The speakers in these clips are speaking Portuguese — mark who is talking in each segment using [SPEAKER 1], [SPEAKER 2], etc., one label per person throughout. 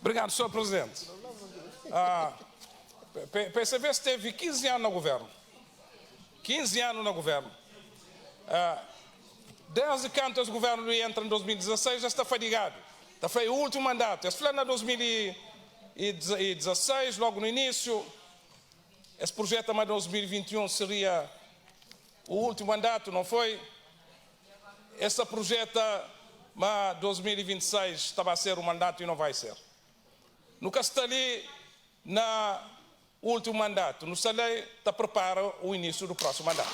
[SPEAKER 1] Obrigado, Sr. Presidente. PCV esteve 15 anos no governo. 15 anos no governo. Desde que esse governo entra em 2016, já está fadigado. Já foi o último mandato. Esse foi em 2016, logo no início. Esse projeto em 2021 seria o último mandato, não foi? Esse projeto em 2026 estava a ser o mandato e não vai ser. Nunca está ali no último mandato. No Salei está prepara o início do próximo mandato.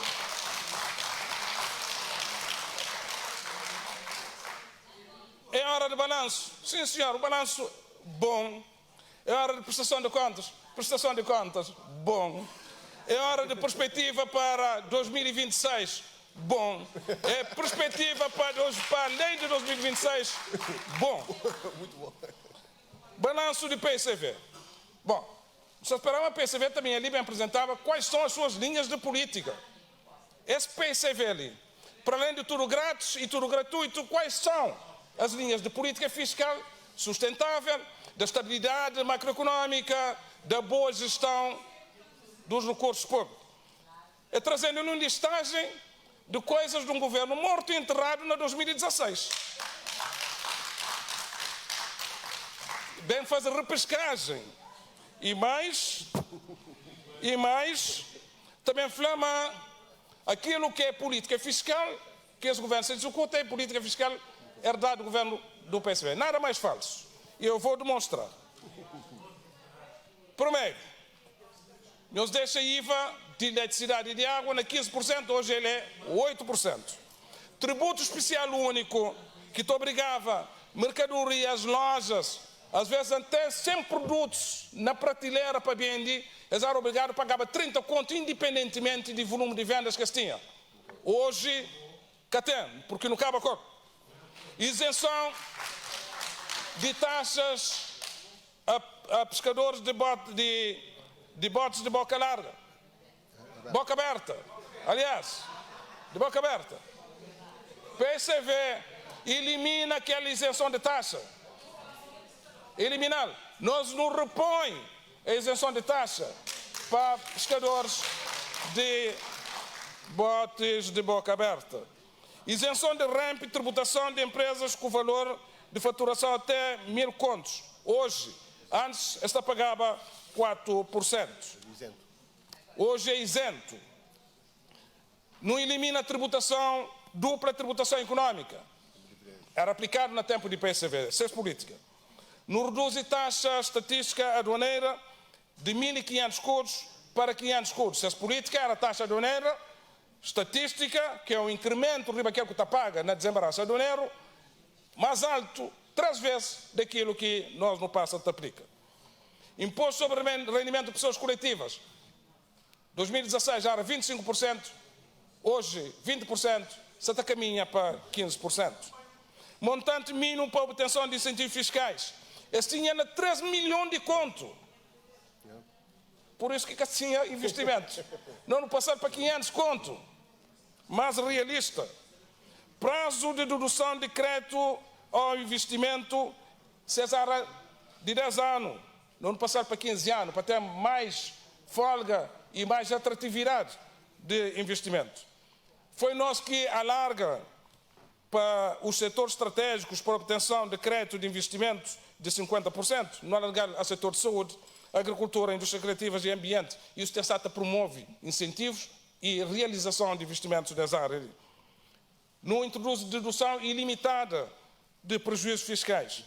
[SPEAKER 1] É hora de balanço. Sim, senhor, o balanço bom. É hora de prestação de contas. Prestação de contas bom. É hora de perspectiva para 2026 bom. É perspectiva para além de 2026 bom. Muito bom. Balanço de PCV. Bom, só esperava a PCV também ali bem apresentava quais são as suas linhas de política. Esse PCV ali, para além de tudo grátis e tudo gratuito, quais são as linhas de política fiscal sustentável, da estabilidade macroeconômica, da boa gestão dos recursos públicos? É trazendo uma listagem de coisas de um governo morto e enterrado na 2016. Bem fazer repescagem. E mais, também flama aquilo que é política fiscal, que esse governo se executa, é política fiscal herdada do governo do PSV. Nada mais falso. E eu vou demonstrar. Primeiro, nos deixa IVA de eletricidade e de água na 15%, hoje ele é 8%. Tributo especial único, que te obrigava mercadorias, lojas, às vezes até 100 produtos na prateleira para vender, eles eram obrigados a pagar 30 conto, independentemente do volume de vendas que eles tinham. Hoje, cá tem, porque não cabe a cor. Isenção de taxas a pescadores de botes de boca larga. Boca aberta. Aliás, de boca aberta. PCV elimina aquela isenção de taxa. Eliminar. Nós não repõe a isenção de taxa para pescadores de botes de boca aberta. Isenção de REMP e tributação de empresas com valor de faturação até 1.000 contos. Hoje, antes, esta pagava 4%. Hoje é isento. Não elimina a tributação, dupla tributação econômica. Era aplicado no tempo de PSV, seis política. Não reduz a taxa estatística aduaneira de 1.500 contos para 500 contos. Essa política era a taxa aduaneira estatística, que é o incremento daquilo que está paga na desembaraço aduaneiro, mais alto 3 vezes daquilo que nós no passado aplica. Imposto sobre rendimento de pessoas coletivas. 2016 já era 25%, hoje 20%, se está caminha para 15%. Montante mínimo para obtenção de incentivos fiscais. Esse tinha 13 milhões de conto. Por isso que tinha investimentos. Não passar para 500 conto. Mais realista. Prazo de dedução de crédito ao investimento Cesar de 10 anos. Não passar para 15 anos, para ter mais folga e mais atratividade de investimento. Foi nós que alarga para os setores estratégicos para obtenção de crédito de investimentos de 50%, não alargar ao setor de saúde, agricultura, indústrias criativas e ambiente. Isso tem SATA promove incentivos e realização de investimentos nessa área. Não introduz dedução ilimitada de prejuízos fiscais.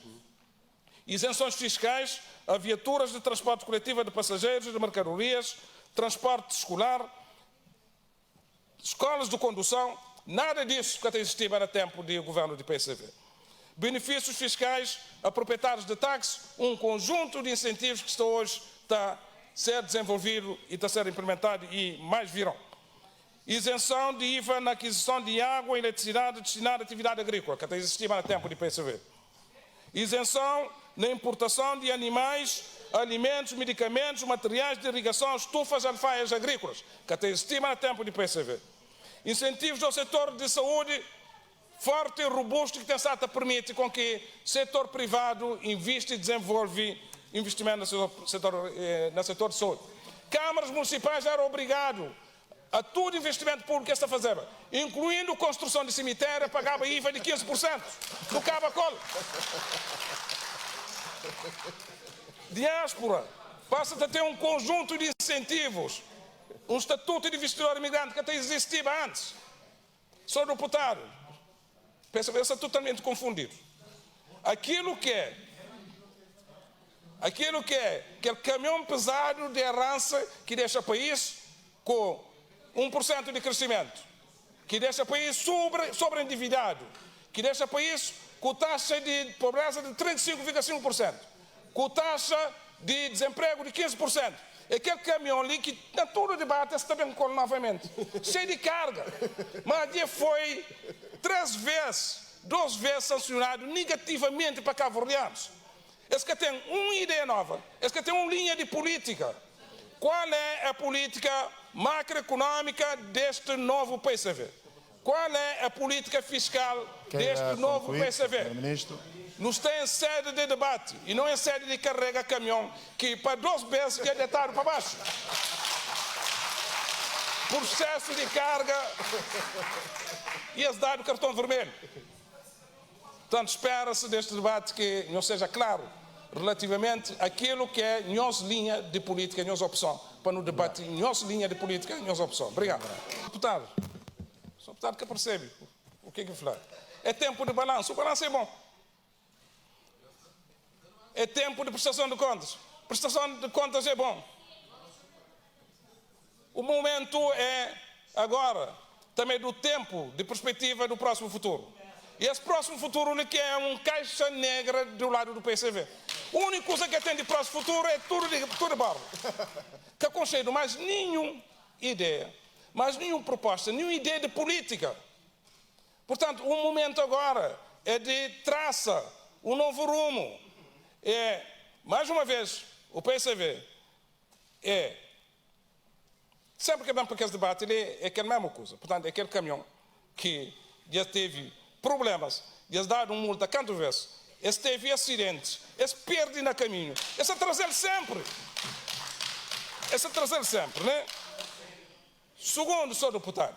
[SPEAKER 1] Isenções fiscais a viaturas de transporte coletivo de passageiros e de mercadorias, transporte escolar, escolas de condução, nada disso que até existia no tempo do governo de PSV. Benefícios fiscais a proprietários de táxi, um conjunto de incentivos que está hoje a ser desenvolvido e está a ser implementado e mais virão. Isenção de IVA na aquisição de água e eletricidade destinada à atividade agrícola, que até existia no tempo de PSV. Isenção na importação de animais, alimentos, medicamentos, materiais de irrigação, estufas, alfaias agrícolas, que até existia no tempo de PSV. Incentivos ao setor de saúde forte e robusto que tem estado a permitir com que o setor privado invista e desenvolve investimento no setor de saúde. Câmaras municipais eram obrigadas a todo investimento público que está fazendo, incluindo construção de cemitério, pagava IVA de 15% do Cabo-Colo. Diáspora passa a ter um conjunto de incentivos, um estatuto de investidor imigrante que até existia antes. Sou deputado, pensa, eu sou totalmente confundido. Aquilo que é aquele caminhão pesado de herança que deixa o país com 1% de crescimento, que deixa o país sobreendividado, que deixa o país com taxa de pobreza de 35,5%, com taxa de desemprego de 15%. Aquele caminhão ali que na todo o debate está bem com novamente, cheio de carga, mas foi 2 vezes sancionado negativamente para cabo-verdianos. Esse que tem uma ideia nova, esse que tem uma linha de política. Qual é a política macroeconômica deste novo PCV? Qual é a política fiscal deste novo PCV? Nos tem sede de debate e não em sede de carrega-caminhão, que para 2 vezes é deitado para baixo. Por excesso de carga e as dado cartão vermelho. Portanto, espera-se deste debate que não seja claro relativamente àquilo que é nossa linha de política, nossa opção. Para no debate, nossa linha de política, nossa opção. Obrigado. Deputado, sou deputado que percebe o que é que falar. É tempo de balanço. O balanço é bom. É tempo de prestação de contas. Prestação de contas é bom. O momento é agora, também do tempo de perspectiva do próximo futuro. E esse próximo futuro que é uma caixa negra do lado do PCV. A única coisa que tem de próximo futuro é tudo de barro. Que aconselho, mas nenhuma ideia, mas nenhuma proposta, nenhuma ideia de política. Portanto, o momento agora é de traça um novo rumo. Mais uma vez, o PCV sempre que vamos para aquele debate, ele é aquela mesma coisa. Portanto, é aquele caminhão que já teve problemas, já dado uma multa quantas vezes, esse teve acidentes, esse perde no caminho, esse atrasa sempre. Esse atrasa sempre, né? Segundo, sou deputado.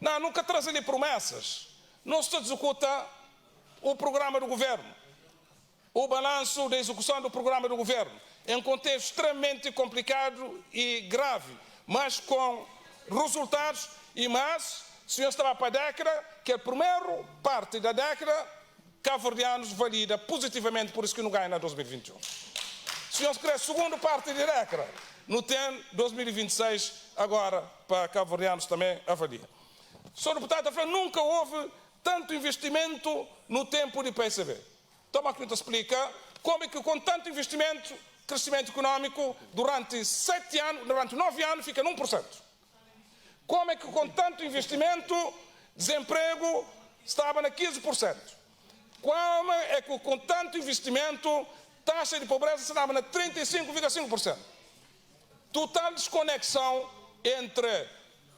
[SPEAKER 1] Não, nunca traz-lhe promessas. Não se executa o programa do governo. O balanço da execução do programa do governo, em um contexto extremamente complicado e grave, mas com resultados, mas o senhor estava para a década, que a primeira parte da década, cabo-verdianos valida positivamente, por isso que não ganha na 2021. O senhor quer a segunda parte da década, não tem 2026, agora para cabo-verdianos também avalia. O senhor deputado nunca houve tanto investimento no tempo de PCV. Toma aqui, explica como é que com tanto investimento, crescimento econômico, durante 9 anos, fica em 1%. Como é que com tanto investimento, desemprego estava na 15%. Como é que com tanto investimento, taxa de pobreza estava na 35,5%. Total desconexão entre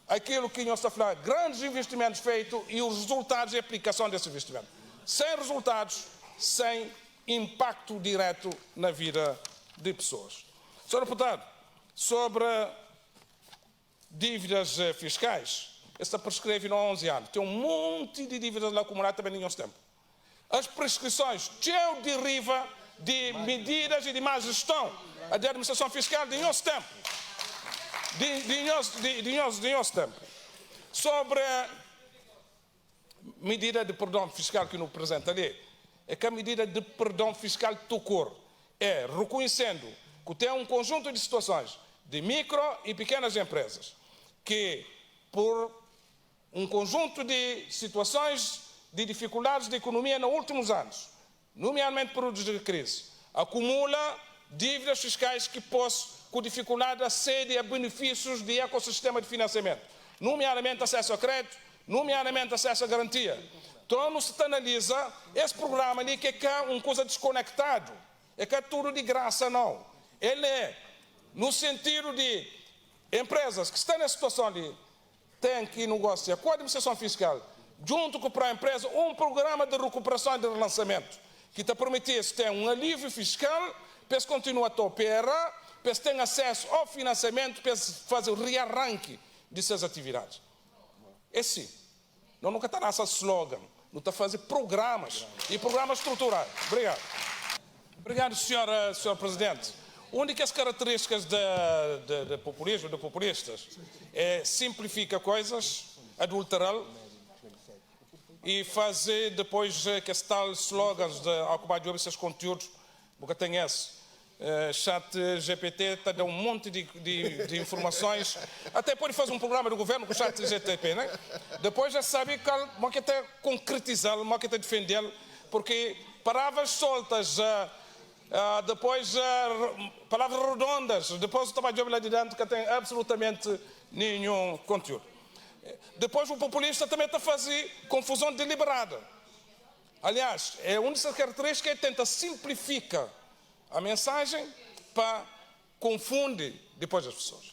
[SPEAKER 1] aquilo que nós estamos a falar, grandes investimentos feitos e os resultados de aplicação desse investimento. Sem resultados, sem impacto direto na vida de pessoas. Senhor deputado, sobre dívidas fiscais, esta prescreve há 11 anos. Tem um monte de dívidas lá acumuladas também em nosso tempo. As prescrições deriva de medidas e de má gestão da administração fiscal de nosso tempo. De nosso tempo. Sobre a medida de perdão fiscal que nos apresenta ali, é que a medida de perdão fiscal tocou é reconhecendo que tem um conjunto de situações de micro e pequenas empresas que, por um conjunto de situações de dificuldades de economia nos últimos anos, nomeadamente períodos de crise, acumula dívidas fiscais que possam, com dificuldade, aceder a benefícios de ecossistema de financiamento, nomeadamente acesso a crédito, nomeadamente acesso a garantia. Então, não se analisa esse programa ali que é uma coisa desconectado, é que é tudo de graça, não. Ele é no sentido de empresas que estão nessa situação ali, têm que negociar com a administração fiscal junto com a empresa, um programa de recuperação e de relançamento, que te permitisse ter um alívio fiscal, para continuar a operar, para ter acesso ao financiamento, para fazer o rearranque de suas atividades. É sim. Nós nunca está nessa slogan, não está a fazer programas e programas estruturais. Obrigado. Obrigado, Sr. Presidente. Uma das características de populismo, de populistas, é simplificar coisas, adulterar e fazer depois que as tal slogans de ocupar de esses conteúdos, porque tem esse. Chat GPT está dando um monte de informações, até pode fazer um programa do governo com o chat GPT, né? Depois já sabe que está concretizá-lo, que está defendê-lo, porque palavras soltas, depois palavras redondas, depois o trabalho lá de dentro que tem absolutamente nenhum conteúdo. Depois o populista também está a fazer confusão deliberada. Aliás, é uma dessas características que tenta simplificar a mensagem para confundir depois as pessoas.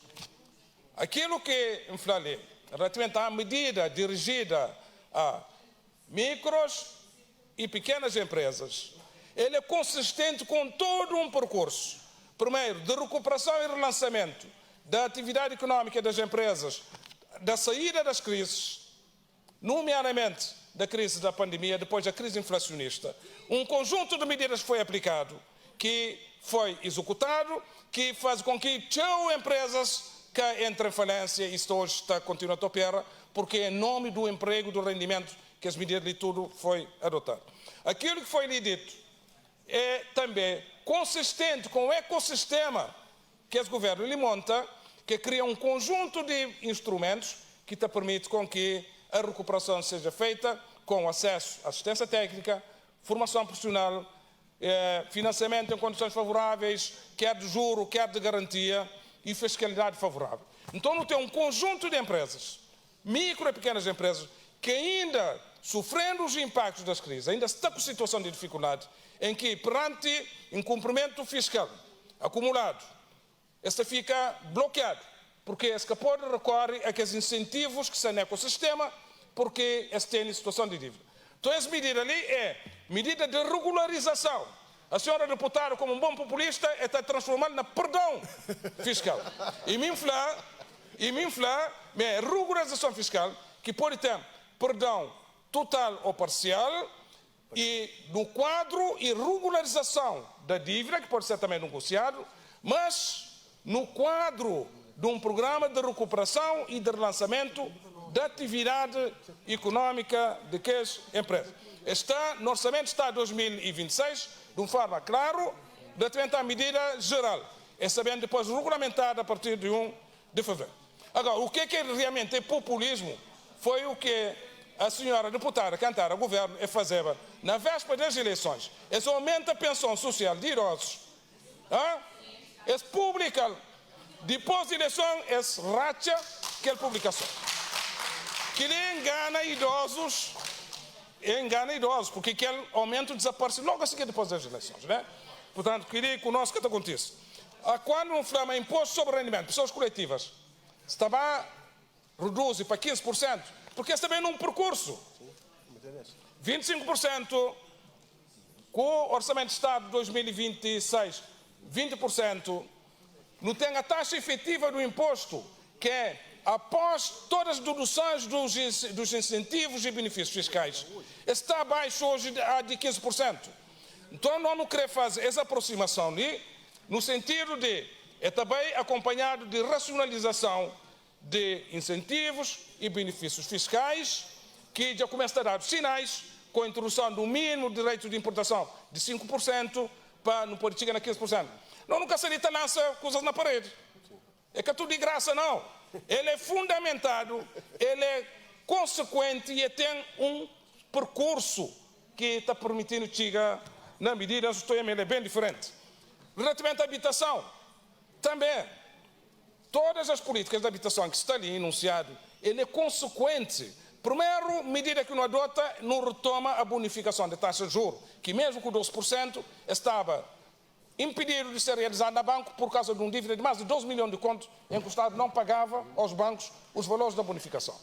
[SPEAKER 1] Aquilo que eu falei, relativamente à medida dirigida a micros e pequenas empresas, ele é consistente com todo um percurso, primeiro, de recuperação e relançamento da atividade económica das empresas, da saída das crises, nomeadamente da crise da pandemia, depois da crise inflacionista. Um conjunto de medidas foi aplicado, que foi executado, que faz com que tchau empresas que entram em falência e isto hoje está continuando a operar, porque é em nome do emprego, do rendimento, que as medidas de tudo foi adotado. Aquilo que foi lhe dito é também consistente com o ecossistema que esse governo lhe monta, que cria um conjunto de instrumentos que te permite com que a recuperação seja feita com acesso à assistência técnica, formação profissional, financiamento em condições favoráveis, quer de juro, quer de garantia e fiscalidade favorável. Então, não tem um conjunto de empresas, micro e pequenas empresas, que ainda, sofrendo os impactos das crises, ainda está com situação de dificuldade, em que, perante incumprimento fiscal acumulado, esta fica bloqueado, porque esta pode recorrer a aqueles incentivos que são no ecossistema, porque esta tem situação de dívida. Então, essa medida ali é medida de regularização. A senhora deputada, como um bom populista, está transformando na perdão fiscal. E me inflar, é regularização fiscal, que pode ter perdão total ou parcial, e no quadro e regularização da dívida, que pode ser também negociado, mas no quadro de um programa de recuperação e de relançamento da atividade económica de que as empresas. No orçamento está 2026, de uma forma clara, relativamente à medida geral. É sabendo depois regulamentada a partir de 1 de fevereiro. Agora, o que realmente é populismo foi o que a senhora deputada cantar ao governo e fazer na véspera das eleições. Esse aumenta a pensão social de idosos. Esse publica, depois da eleição, esse racha aquela publicação. Que ele engana idosos, porque aquele aumento desaparece logo a seguir depois das eleições, né? Portanto, queria conosco que acontece. Quando um flama imposto sobre rendimento, pessoas coletivas, estava reduz para 15%, porque esse também num percurso. 25% com o Orçamento de Estado de 2026, 20%, não tem a taxa efetiva do imposto, que é após todas as deduções dos incentivos e benefícios fiscais, está abaixo hoje de 15%. Então, nós não queremos fazer essa aproximação ali, no sentido de, é também acompanhado de racionalização de incentivos e benefícios fiscais, que já começa a dar sinais, com a introdução do mínimo de direito de importação de 5%, para não poder chegar a 15%. Nós nunca se lança coisas na parede. É que é tudo de graça, não. Ele é fundamentado, ele é consequente e tem um percurso que está permitindo chegar na medida, ele é bem diferente. Relativamente à habitação, também, todas as políticas de habitação que está ali enunciado, ele é consequente. Primeiro, medida que não adota, não retoma a bonificação de taxa de juros, que mesmo com 12% estava impedido de ser realizado na banco por causa de um dívida de mais de 12 milhões de contos em que o Estado não pagava aos bancos os valores da bonificação.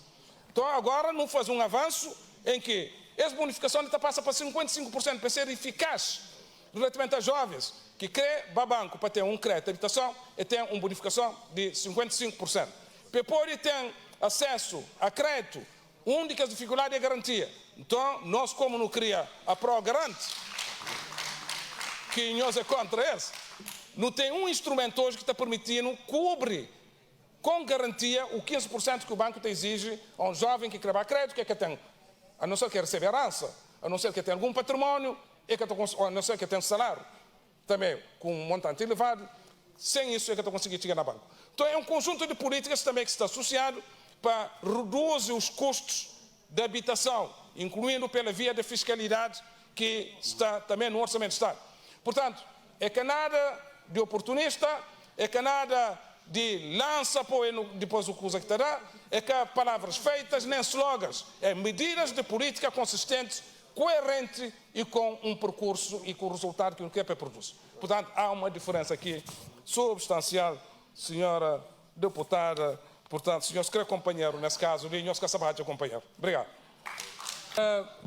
[SPEAKER 1] Então agora não faz um avanço em que essa bonificação passa para 55% para ser eficaz relativamente a jovens que querem para banco para ter um crédito de habitação e tem uma bonificação de 55%. Depois tem acesso a crédito, únicas dificuldades é garantia. Então, nós como não queria a Pro-Garante, que nós é contra esse, não tem um instrumento hoje que está permitindo cobrir com garantia o 15% que o banco te exige a um jovem que quer crédito, que tem, a não ser que receba herança, a não ser que tenha algum património, a não ser que tenha salário, também com um montante elevado, sem isso é que eu consegui chegar na banca. Então é um conjunto de políticas também que está associado para reduzir os custos da habitação, incluindo pela via da fiscalidade que está também no Orçamento de Estado. Portanto, é que nada de oportunista, é que nada de lança depois o que usa que terá, é que há palavras feitas, nem slogans, é medidas de política consistentes, coerente e com um percurso e com o resultado que o QP produz. Portanto, há uma diferença aqui substancial, senhora deputada, portanto, senhor secretário companheiro, nesse caso, e senhor secretário de companheiro. Obrigado.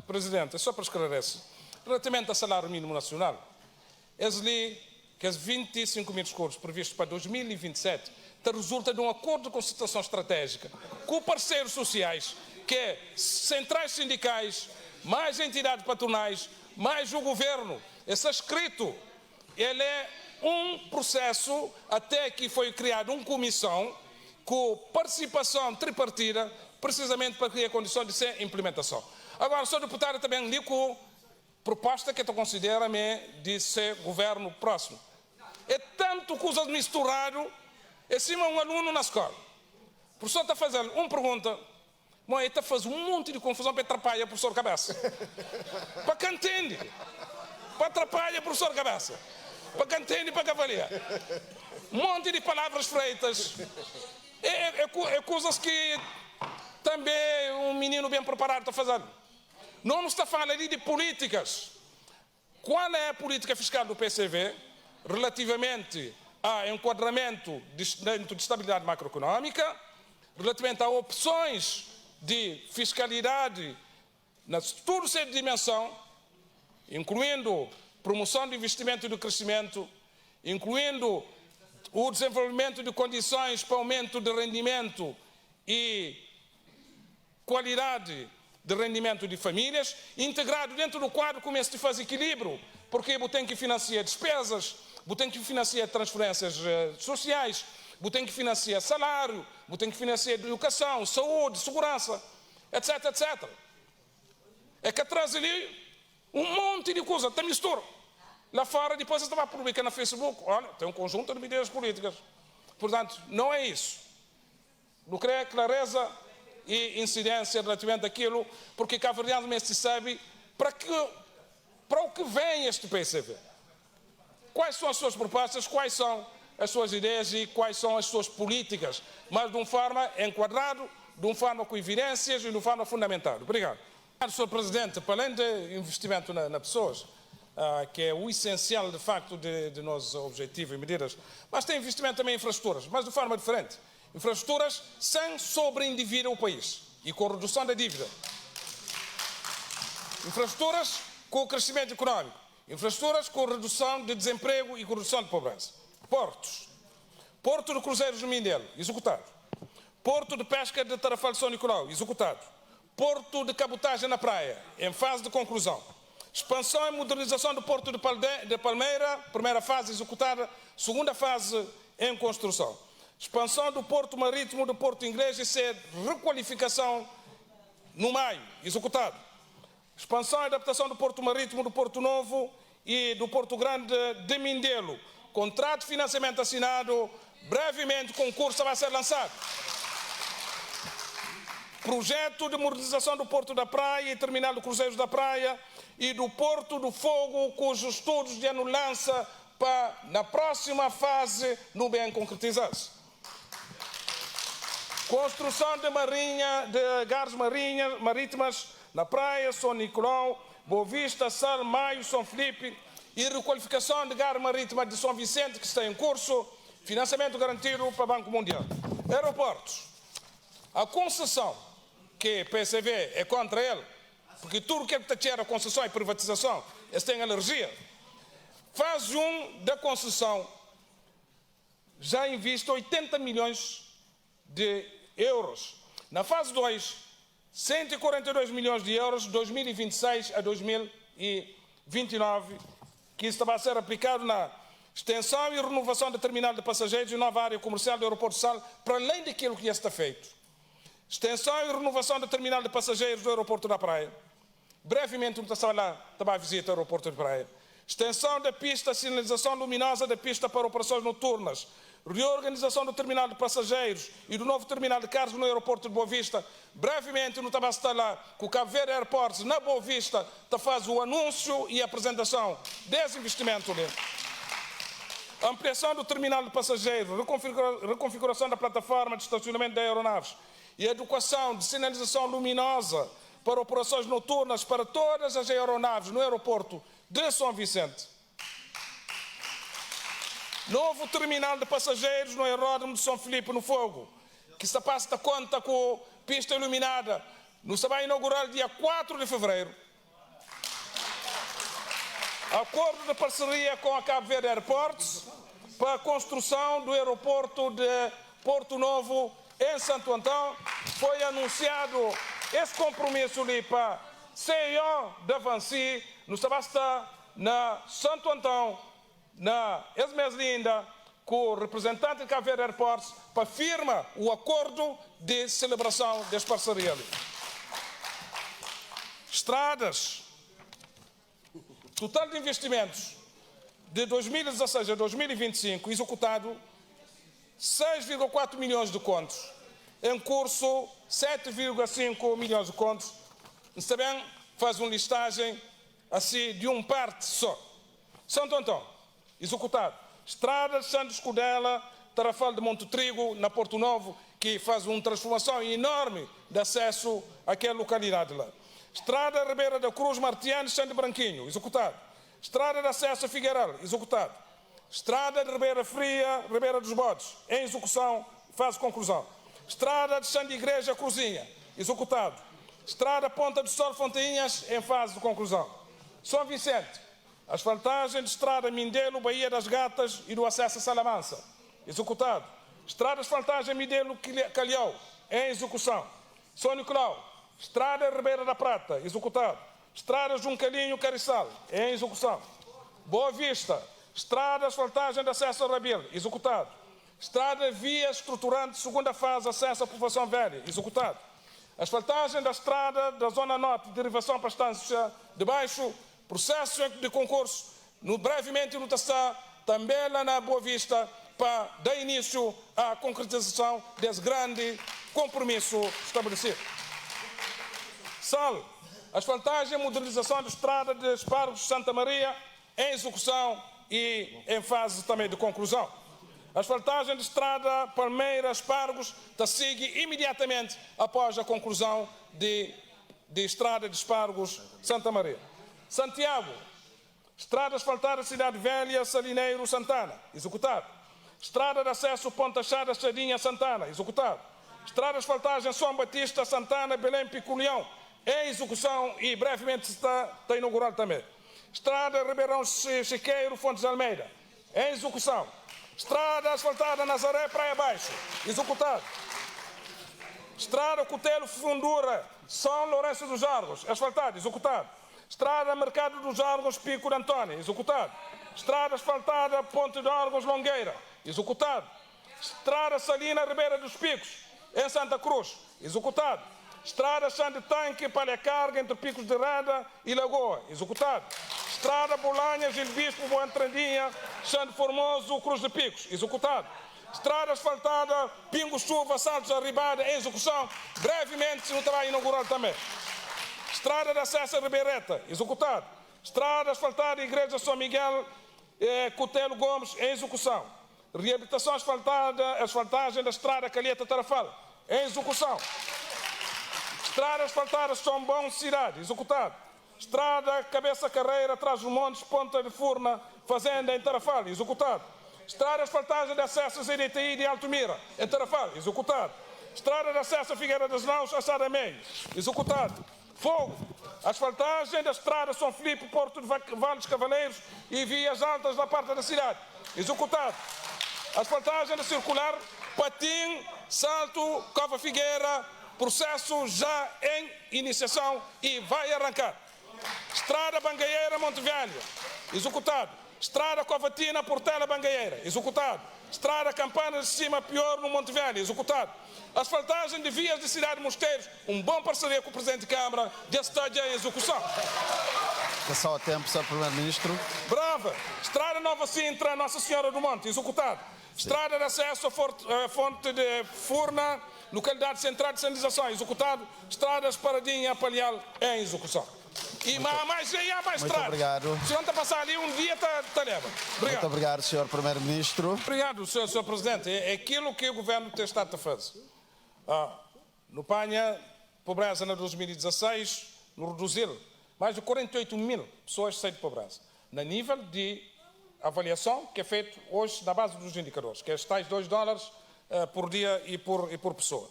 [SPEAKER 1] Presidente, só para esclarecer, relativamente ao salário mínimo nacional, que as 25 mil escuros previstos para 2027 resulta de um acordo de concertação estratégica com parceiros sociais, que é centrais sindicais, mais entidades patronais, mais o governo. Esse escrito, ele é um processo até que foi criada uma comissão com participação tripartida, precisamente para criar condições de ser implementação. Agora, sou deputado também li com proposta que eu considero de ser governo próximo. É tanto coisa misturado, é cima um aluno na escola. O professor está fazendo uma pergunta, mas ele está fazendo um monte de confusão para atrapalhar o professor cabeça. Para quem entende, para atrapalhar o professor cabeça. Para quem entende, para cavalier. Um monte de palavras feitas. É coisas que também um menino bem preparado está fazendo. Não nos está falando ali de políticas. Qual é a política fiscal do PCV relativamente ao enquadramento dentro de estabilidade macroeconômica, relativamente a opções de fiscalidade na toda essa dimensão, incluindo promoção de investimento e do crescimento, incluindo o desenvolvimento de condições para aumento de rendimento e qualidade de rendimento de famílias, integrado dentro do quadro começa de fazer equilíbrio, porque você tem que financiar despesas, você tem que financiar transferências sociais, você tem que financiar salário, você tem que financiar educação, saúde, segurança, etc, etc. É que traz ali um monte de coisa, tem mistura. Lá fora, depois você estava publicando no Facebook, olha, tem um conjunto de medidas políticas. Portanto, não é isso. Não creio clareza e incidência relativamente àquilo, porque cá verdadeiramente se sabe para o que vem este PCV. Quais são as suas propostas, quais são as suas ideias e quais são as suas políticas, mas de uma forma enquadrado, de uma forma com evidências e de uma forma fundamentada. Obrigado. Sr. Presidente, para além de investimento nas pessoas, que é o essencial, de facto, de nossos objetivos e medidas, mas tem investimento também em infraestruturas, mas de forma diferente. Infraestruturas sem sobreendividar o país e com redução da dívida. Infraestruturas com o crescimento econômico. Infraestruturas com redução de desemprego e com redução de pobreza. Portos. Porto de Cruzeiros do Mindelo, executado. Porto de Pesca de Tarrafal de São Nicolau, executado. Porto de Cabotagem na Praia, em fase de conclusão. Expansão e modernização do Porto de Palmeira, primeira fase executada, segunda fase em construção. Expansão do Porto Marítimo do Porto Inglês e requalificação no maio, executado. Expansão e adaptação do Porto Marítimo do Porto Novo e do Porto Grande de Mindelo. Contrato de financiamento assinado, brevemente concurso vai ser lançado. Projeto de modernização do Porto da Praia e terminal de cruzeiros da Praia e do Porto do Fogo, cujos estudos de ano lança para, na próxima fase, no bem concretizar-se. Construção de gares marítimas na Praia, São Nicolau, Boa Vista, Sal, Maio, São Felipe e requalificação de gare marítima de São Vicente, que está em curso, financiamento garantido para o Banco Mundial. Aeroportos. A concessão, que o PCV é contra ele, porque tudo que está cheio a concessão e privatização, eles têm alergia. Fase 1 da concessão já investe 80 milhões de euros. Na fase 2, 142 milhões de euros de 2026 a 2029, que isso vai ser aplicado na extensão e renovação da terminal de passageiros e nova área comercial do aeroporto de Sal, para além daquilo que já está feito. Extensão e renovação da terminal de passageiros do aeroporto da Praia. Brevemente, não está lá, estava a visita ao aeroporto de Praia. Extensão da pista, sinalização luminosa da pista para operações noturnas. Reorganização do terminal de passageiros e do novo terminal de carros no aeroporto de Boa Vista. Brevemente, não estava a estar lá, com o Cabo Verde Airports, na Boa Vista, está faz o anúncio e a apresentação desse investimento ali. Ampliação do terminal de passageiros, reconfiguração da plataforma de estacionamento de aeronaves e adequação de sinalização luminosa para operações noturnas para todas as aeronaves no aeroporto de São Vicente. Novo terminal de passageiros no aeródromo de São Filipe, no Fogo, que se passa a conta com pista iluminada. No vai inaugurar dia 4 de fevereiro. Acordo de parceria com a Cabo Verde Airports para a construção do aeroporto de Porto Novo em Santo Antão. Foi anunciado esse compromisso ali para CEO da Vansi, no Sabasta, na Santo Antão, na Esmeslinda, com o representante de Cabo Verde Airports, para firma o acordo de celebração desta parceria ali. Estradas. Total de investimentos de 2016 a 2025, executado 6,4 milhões de contos. Em curso, 7,5 milhões de contos. Você bem, faz uma listagem assim de uma parte só. Santo Antão, executado. Estrada de Santo Escudela, Tarrafal de Monte Trigo, na Porto Novo, que faz uma transformação enorme de acesso àquela localidade lá. Estrada Ribeira da Cruz, Martiano, Santo Branquinho, executado. Estrada de acesso a Figueiral, executado. Estrada de Ribeira Fria, Ribeira dos Bodes, em execução, fase de conclusão. Estrada de Santa Igreja, Cruzinha, executado. Estrada Ponta do Sol, Fontainhas, em fase de conclusão. São Vicente, asfaltagem de estrada Mindelo, Baía das Gatas e do acesso a Salamanca, executado. Estrada asfaltagem Mindelo, Calhau, em execução. São Nicolau, estrada Ribeira da Prata, executado. Estrada Juncalinho, Cariçal, em execução. Boa Vista, estrada asfaltagem de acesso a Rabil, executado. Estrada via estruturante, segunda fase, acesso à população velha, executado. Asfaltagem da estrada da Zona Norte, derivação para a estância de baixo, processo de concurso, brevemente no Taçá, também lá na Boa Vista, para dar início à concretização desse grande compromisso estabelecido. Sal, asfaltagem e modernização da estrada de Espargos de Santa Maria, em execução e em fase também de conclusão. Asfaltagem de estrada Palmeiras, Espargos, sigue imediatamente após a conclusão de estrada de Espargos, Santa Maria. Santiago, estrada asfaltada Cidade Velha, Salineiro, Santana, executado. Estrada de acesso Ponta Chada, Chadinha, Santana, executado. Estrada asfaltagem São Batista, Santana, Belém, Piculião, em execução e brevemente está inaugurado também. Estrada Ribeirão Chiqueiro, Fontes de Almeida, em execução. Estrada asfaltada Nazaré, Praia Baixo, executado. Estrada Cutelo, Fundura, São Lourenço dos Argos, asfaltado, executado. Estrada Mercado dos Argos, Pico de Antônio, executado. Estrada asfaltada Ponte de Argos, Longueira, executado. Estrada Salina, Ribeira dos Picos, em Santa Cruz, executado. Estrada Chão de Tanque, Palha Carga, entre Picos de Rada e Lagoa, executado. Estrada Bolanha, Gil Bispo, Boa Entrandinha, Chão de Formoso, Cruz de Picos, executado. Estrada asfaltada, Pingo Chuva, Saltos Arribada, em execução. Brevemente, no trabalho inaugural também. Estrada de acesso a Ribeireta, executado. Estrada asfaltada, Igreja São Miguel, Cutelo Gomes, em execução. Reabilitação asfaltada, asfaltagem da estrada Calheta Tarrafal, em execução. Estrada asfaltada São Bom Cidade, executado. Estrada Cabeça Carreira, Trás-os-Montes, Ponta de Furna, Fazenda, em Tarrafal, executado. Estrada asfaltagem de acesso a ZDTI de Altomira, em Tarrafal, executado. Estrada de acesso a Figueira das Mãos, a Sada Meio, executado. Fogo. Asfaltagem da estrada São Filipe, Porto de Vales Cavaleiros e vias altas da parte da cidade. Executado. Asfaltagem da circular Patim, Salto, Cova Figueira, processo já em iniciação e vai arrancar. Estrada Bangueira, Monte Velho, executado. Estrada Covatina, Portela, Bangueira, executado. Estrada Campana de Cima, Pior, no Monte Velho, executado. Asfaltagem de vias de cidade de Mosteiros, bom parceria com o Presidente de Câmara, já está em execução.
[SPEAKER 2] Passou o tempo, Sr. Primeiro-Ministro.
[SPEAKER 1] Brava. Estrada Nova Sintra, Nossa Senhora do Monte, executado. Estrada de acesso à fonte de Furna, localidade central de sinalização, executado. Estradas Paradinha, Palhal, em execução. E mais estrada.
[SPEAKER 2] Muito obrigado.
[SPEAKER 1] Se ontem passar ali um dia, está leva. Obrigado.
[SPEAKER 2] Muito obrigado, Sr. Primeiro-Ministro.
[SPEAKER 1] Obrigado, Sr. Presidente. É aquilo que o Governo tem estado a fazer. No Panha, pobreza em 2016, no reduzir, mais de 48 mil pessoas saem de pobreza. Na nível de avaliação que é feito hoje na base dos indicadores, que é os tais $2 por dia e por pessoa.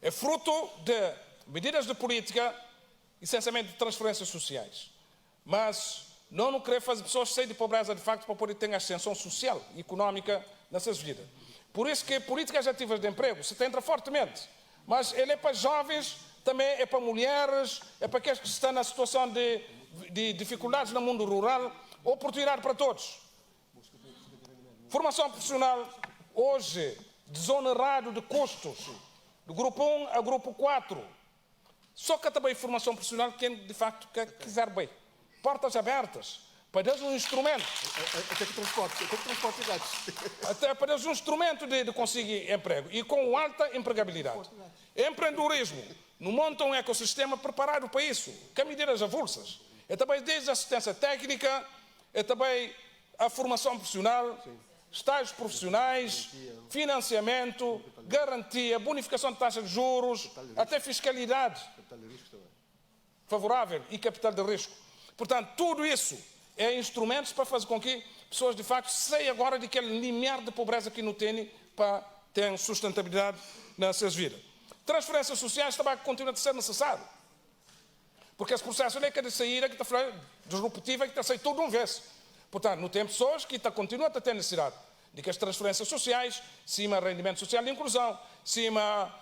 [SPEAKER 1] É fruto de medidas de política, essencialmente de transferências sociais. Mas não querer fazer pessoas saírem de pobreza de facto para poder ter ascensão social e económica nessas vidas. Por isso que políticas ativas de emprego se entra fortemente. Mas ele é para jovens, também é para mulheres, é para aqueles que estão na situação de dificuldades no mundo rural, oportunidade para todos. Formação profissional, hoje, desonerado de custos, do grupo 1 a grupo 4. Só que também formação profissional quem de facto quiser bem. Portas abertas, para dar um instrumento.
[SPEAKER 3] Até que transporte e dados.
[SPEAKER 1] Até para dar um instrumento de conseguir emprego e com alta empregabilidade. Empreendedorismo, não monta um ecossistema preparado para isso, com medidas avulsas. É também desde a assistência técnica, é também a formação profissional, estágios profissionais, financiamento, garantia, bonificação de taxas de juros, até fiscalidade favorável e capital de risco. Portanto, tudo isso é instrumentos para fazer com que pessoas, de facto, saiam agora daquele limiar de pobreza que não têm para ter sustentabilidade nas suas vidas. Transferências sociais também continuam a ser necessário. Porque esse processo não é que de saída, que está disruptiva, que está a sair tudo de uma vez. Portanto, não tem pessoas que continuam a ter necessidade de que as transferências sociais, cima rendimento social de inclusão, cima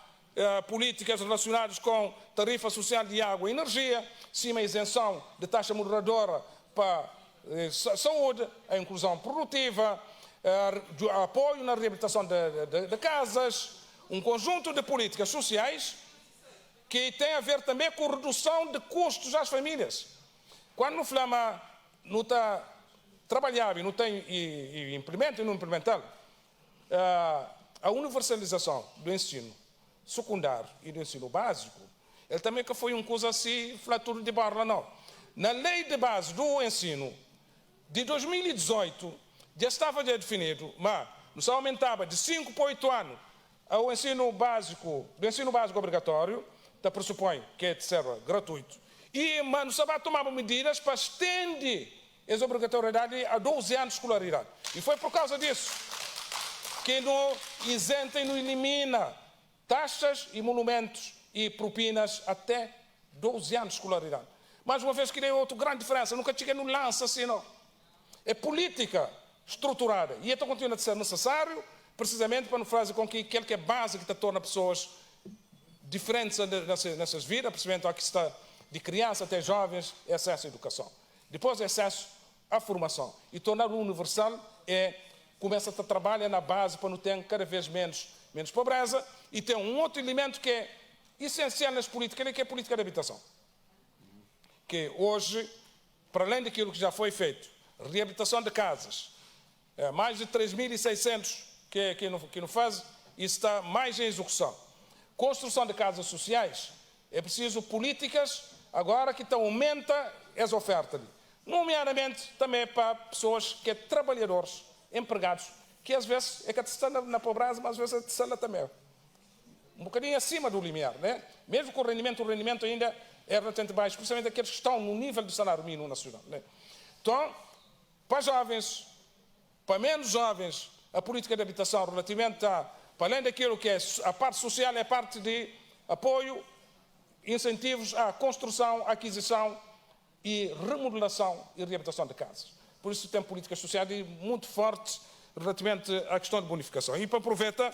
[SPEAKER 1] políticas relacionadas com tarifa social de água e energia, cima isenção de taxa moderadora para saúde, a inclusão produtiva, apoio na reabilitação de casas, um conjunto de políticas sociais que tem a ver também com redução de custos às famílias. Quando no Flama não está trabalhava e não tem e implementa e não implementar a universalização do ensino secundário e do ensino básico, ele também que foi uma coisa assim, flatura de barra, não. Na lei de base do ensino de 2018 já estava definido, mas não se aumentava de 5 para 8 anos ao ensino básico, do ensino básico obrigatório, que pressupõe que é de ser gratuito, mas não se vai tomar medidas para estender essa obrigatoriedade a 12 anos de escolaridade. E foi por causa disso que não isenta e não elimina taxas, emolumentos e propinas até 12 anos de escolaridade. Mais uma vez, queria outra grande diferença. Nunca cheguei no lance assim, não. É política estruturada. E então continua a ser necessário, precisamente para não fazer com que aquele que é base que torna pessoas diferentes nessas vidas, precisamente aqui está de criança até jovens, é acesso à educação. Depois é acesso à formação. E tornar-o universal começa a trabalhar na base para não ter cada vez menos pobreza. E tem um outro elemento que é essencial nas políticas, que é a política de habitação. Que hoje, para além daquilo que já foi feito, reabilitação de casas, mais de 3.600 que não faz, isso está mais em execução. Construção de casas sociais, é preciso políticas agora que aumenta as ofertas. Nomeadamente também para pessoas que são trabalhadores, empregados, que às vezes é que estão na pobreza, mas às vezes estão também. Um bocadinho acima do limiar, né? Mesmo com o rendimento ainda é relativamente baixo, especialmente aqueles que estão no nível do salário mínimo nacional, né? Então, para jovens, para menos jovens, a política de habitação relativamente para além daquilo que é a parte social, é a parte de apoio incentivos à construção, aquisição e remodelação e reabilitação de casas. Por isso tem políticas sociais muito fortes relativamente à questão de bonificação. E para aproveitar,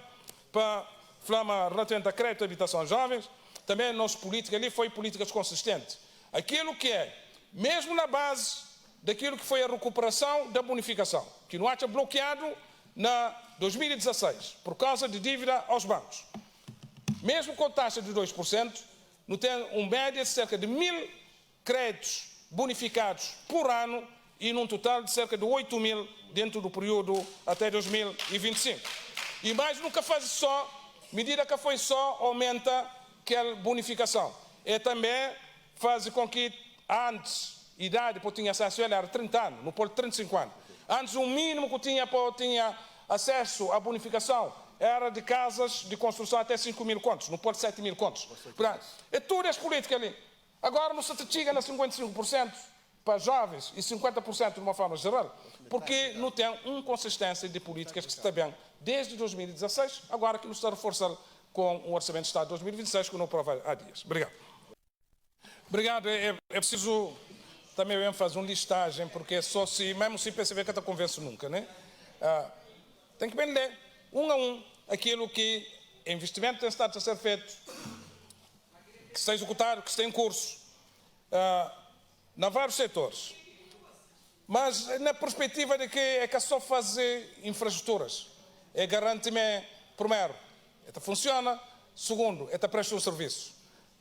[SPEAKER 1] para falar relativamente a crédito de habitação aos jovens, também a nossa política ali foi políticas consistentes. Aquilo que é, mesmo na base daquilo que foi a recuperação da bonificação, que não acha bloqueado na 2016, por causa de dívida aos bancos. Mesmo com taxa de 2%, não tem um média de cerca de 1.000 créditos bonificados por ano e num total de cerca de 8.000 dentro do período até 2025. E mais nunca faz só, medida que foi só, aumenta aquela bonificação. É também faz com que antes, idade para ter acesso a ela era 30 anos, não pode 35 anos. Antes o mínimo que tinha acesso à bonificação era de casas de construção até 5.000 contos, não pode 7.000 contos. É tudo as políticas ali. Agora não se chega a 55% para jovens e 50% de uma forma geral, porque não tem uma consistência de políticas que está bem desde 2016, agora que nos está a reforçar com o Orçamento de Estado de 2026, que não aprova há dias. Obrigado. Obrigado. É preciso também eu fazer uma listagem, porque só se, mesmo se perceber que eu convenço nunca, né? Tem que bem ler, um a um, aquilo que investimento tem estado a ser feito, que está executado, que está em curso, em vários setores. Mas na perspectiva de que é que só fazer infraestruturas, é garantir-me, primeiro, funciona, segundo, presta um serviço.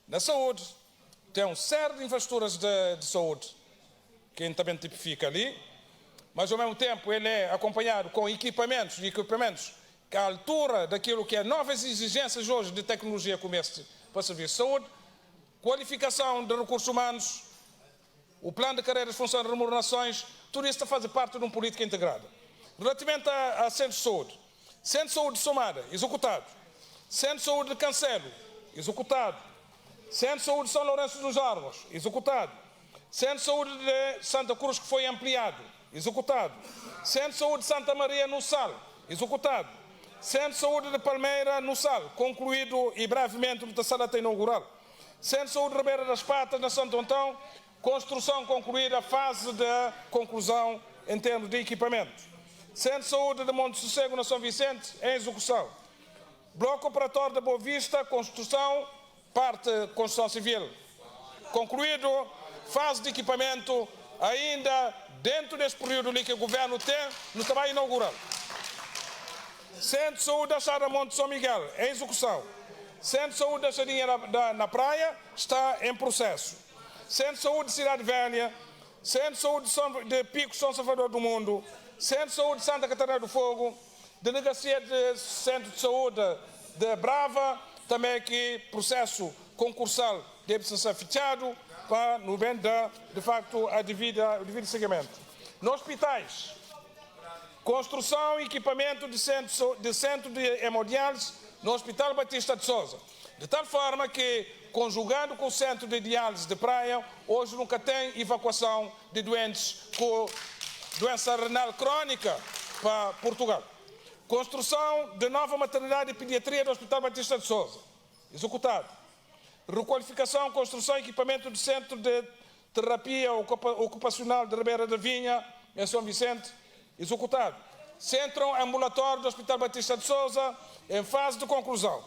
[SPEAKER 1] Na saúde, tem um série de infraestruturas de saúde, que a gente também tipifica ali, mas ao mesmo tempo ele é acompanhado com equipamentos que à altura daquilo que é novas exigências hoje de tecnologia como este para serviço de saúde, qualificação de recursos humanos, o plano de carreiras, funções e remunerações, tudo isso está a fazer parte de uma política integrada. Relativamente a centro de saúde somada, executado. Centro de saúde de Cancelo, executado. Centro de saúde de São Lourenço dos Árvores, executado. Centro de saúde de Santa Cruz, que foi ampliado, executado. Centro de saúde de Santa Maria no Sal, executado. Centro de saúde de Palmeira no Sal, concluído e brevemente no sala até inaugural. Centro de saúde de Ribeira das Patas, na Santo Antão, construção concluída, fase de conclusão em termos de equipamento. Centro de saúde de Monte Sossego, na São Vicente, em execução. Bloco operatório da Boa Vista, construção, parte construção civil. Concluído, fase de equipamento, ainda dentro deste período que o governo tem, no trabalho inaugural. Centro de saúde da Chara Monte São Miguel, em execução. Centro de saúde da Charinha na Praia, está em processo. Centro de saúde de Cidade Velha, Centro de saúde de Pico São Salvador do Mundo, Centro de saúde de Santa Catarina do Fogo, Delegacia de Centro de Saúde de Brava, também que processo concursal deve ser fechado para, no bem de facto, o devido seguimento. Nos hospitais, construção e equipamento de centro de hemodiálise no Hospital Batista de Sousa, de tal forma que, conjugando com o centro de diálise de Praia, hoje nunca tem evacuação de doentes com doença renal crónica para Portugal. Construção de nova maternidade e pediatria do Hospital Batista de Sousa, executado. Requalificação, construção e equipamento do Centro de Terapia Ocupacional de Ribeira da Vinha, em São Vicente, executado. Centro ambulatório do Hospital Batista de Sousa, em fase de conclusão.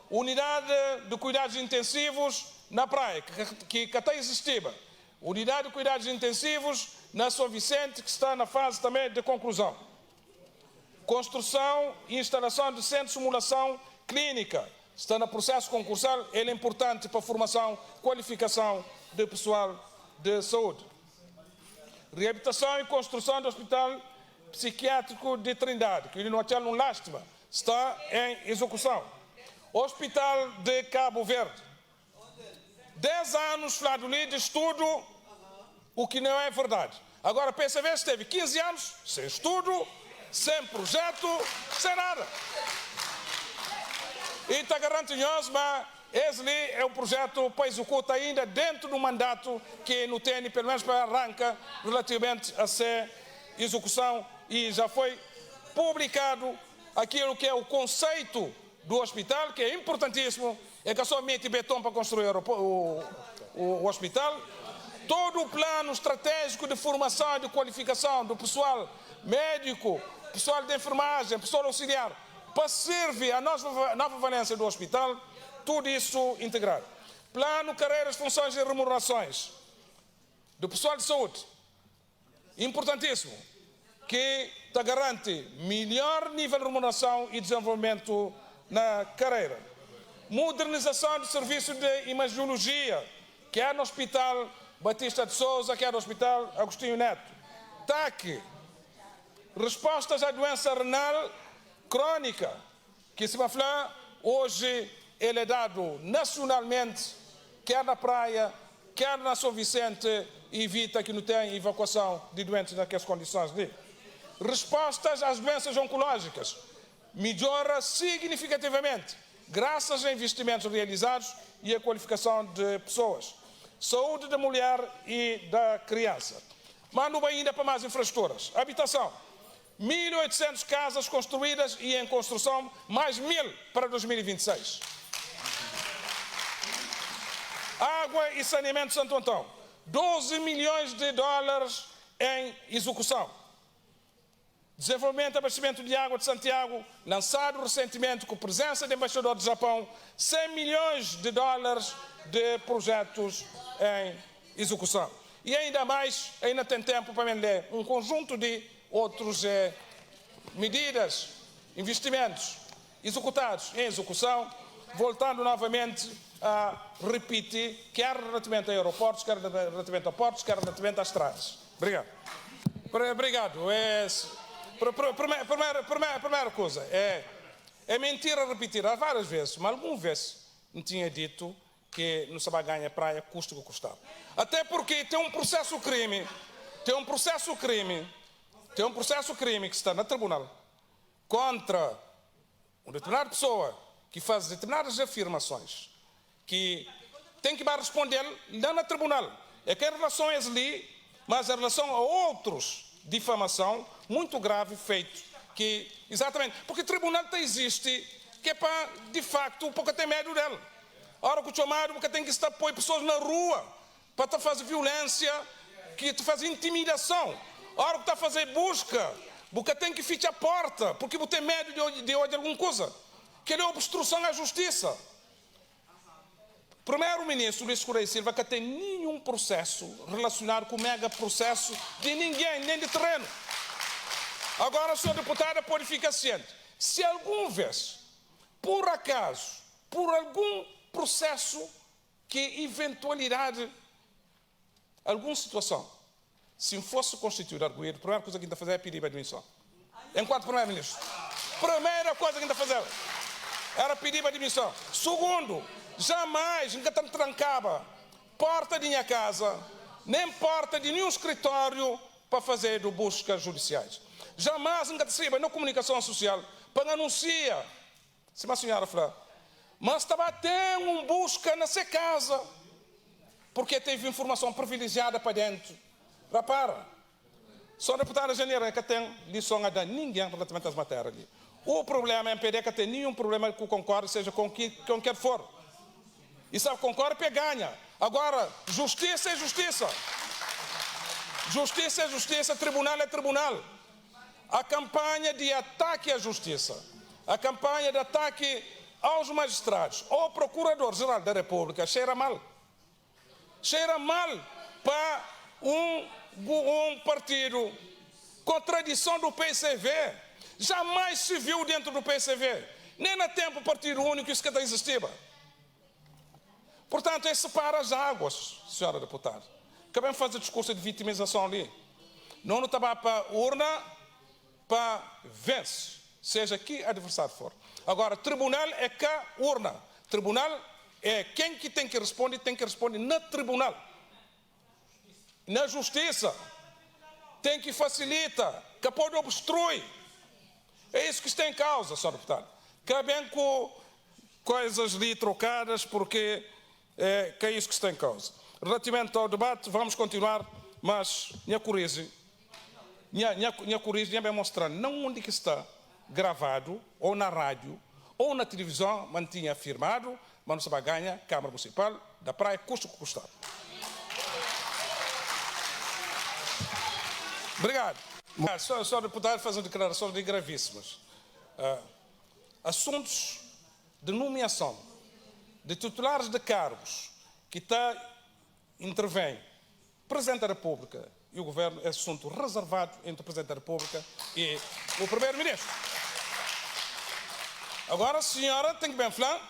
[SPEAKER 1] Unidade de cuidados intensivos na Praia, que até existia. Unidade de cuidados intensivos na São Vicente, que está na fase também de conclusão. Construção e instalação de centro de simulação clínica, está no processo concursal, ele é importante para a formação, qualificação de pessoal de saúde. Reabilitação e construção do Hospital Psiquiátrico de Trindade, que no hotel no Lástima, está em execução. Hospital de Cabo Verde. 10 anos, falado ali, de estudo, o que não é verdade. Agora, a PCV esteve 15 anos sem estudo, sem projeto, sem nada. E está garantindo-nos, mas esse ali é um projeto para executar ainda dentro do mandato que não tem, pelo menos para arranca, relativamente a ser execução, e já foi publicado aquilo que é o conceito do hospital, que é importantíssimo, é que somente beton para construir o hospital. Todo o plano estratégico de formação e de qualificação do pessoal médico, pessoal de enfermagem, pessoal auxiliar, para servir a nova valência do hospital, tudo isso integrado. Plano, carreiras, funções e remunerações do pessoal de saúde, importantíssimo, que garante melhor nível de remuneração e desenvolvimento na carreira. Modernização do serviço de imagiologia, que é no Hospital Batista de Souza, que é no Hospital Agostinho Neto. TAC, respostas à doença renal crônica, que se vai falar, hoje ele é dado nacionalmente, quer na praia, quer na São Vicente, e evita que não tenha evacuação de doentes naquelas condições de. Respostas às doenças oncológicas, melhora significativamente, graças a investimentos realizados e a qualificação de pessoas. Saúde da mulher e da criança. Mando ainda para mais infraestruturas. Habitação. 1.800 casas construídas e em construção, mais 1.000 para 2026. Água e saneamento de Santo Antão. 12 milhões de dólares em execução. Desenvolvimento e abastecimento de água de Santiago, lançado recentemente com presença do embaixador do Japão, 100 milhões de dólares de projetos em execução. E ainda mais, ainda tem tempo para ler um conjunto de outras medidas, investimentos executados em execução, voltando novamente a repetir, quer relativamente a aeroportos, quer relativamente a portos, quer relativamente a estradas. Obrigado. Obrigado. Primeira coisa, é mentira repetir há várias vezes, mas alguma vez me tinha dito que não se vai ganhar praia, custa o que custar. Até porque tem um processo crime que está no tribunal contra uma determinada pessoa que faz determinadas afirmações que tem que responder lá no tribunal. É que em relação a ali, mas em relação a outros difamação muito grave feito, que exatamente, porque o tribunal existe que é para, de facto, porque tem medo dela. A hora que o chamado, porque tem que estar pôr pessoas na rua para te fazer violência, que te faz intimidação. A hora que está a fazer busca, porque tem que fechar a porta, porque você tem medo de alguma coisa. Que é obstrução à justiça. Primeiro-ministro Luís Correia Silva que tem nenhum processo relacionado com o mega processo de ninguém, nem de terreno. Agora, senhor deputado, pode ficar ciente. Se alguma vez, por acaso, por algum processo que eventualidade, alguma situação, se fosse constituído arguído, a primeira coisa que a gente fazer é pedir a admissão. Enquanto primeiro-ministro. Primeira coisa que a gente fazer era pedir a admissão. Segundo, jamais nunca trancava porta de minha casa, nem porta de nenhum escritório para fazer buscas judiciais. Jamais nunca receba na comunicação social para anunciar, se uma senhora falar, mas estava até busca na sua casa, porque teve informação privilegiada para dentro. Repara, só deputada Janeiro é que tem lição a dar ninguém relativamente às matérias ali. O problema é MPD que tem nenhum problema com o concorre, seja com quem for. E sabe, concorre e ganha. Agora, justiça é justiça. Justiça é justiça, tribunal é tribunal. A campanha de ataque à justiça, a campanha de ataque aos magistrados, ao Procurador-Geral da República, cheira mal. Cheira mal para um partido com tradição do PCV. Jamais se viu dentro do PCV, nem no tempo partido único isso que não existia. Portanto, é separar as águas, senhora deputada. Acabamos de fazer discurso de vitimização ali. Não estava para urna, para vence, seja que adversário for. Agora, tribunal é que urna. Tribunal é quem que tem que responder no tribunal. Na justiça. Tem que facilita, que pode obstruir. É isso que está em causa, senhor deputado. Cabem com coisas ali trocadas, porque é isso que está em causa. Relativamente ao debate, vamos continuar, mas minha corrige, bem mostrar, não onde que está gravado, ou na rádio, ou na televisão, mantinha afirmado, mas não se vai ganhar Câmara Municipal da Praia, custo que custar. Obrigado. Só deputado fazendo declarações de gravíssimas. Assuntos de nomeação de titulares de cargos que intervém Presidente da República e o Governo é assunto reservado entre o Presidente da República e o Primeiro-Ministro. Agora a senhora tem que bem falar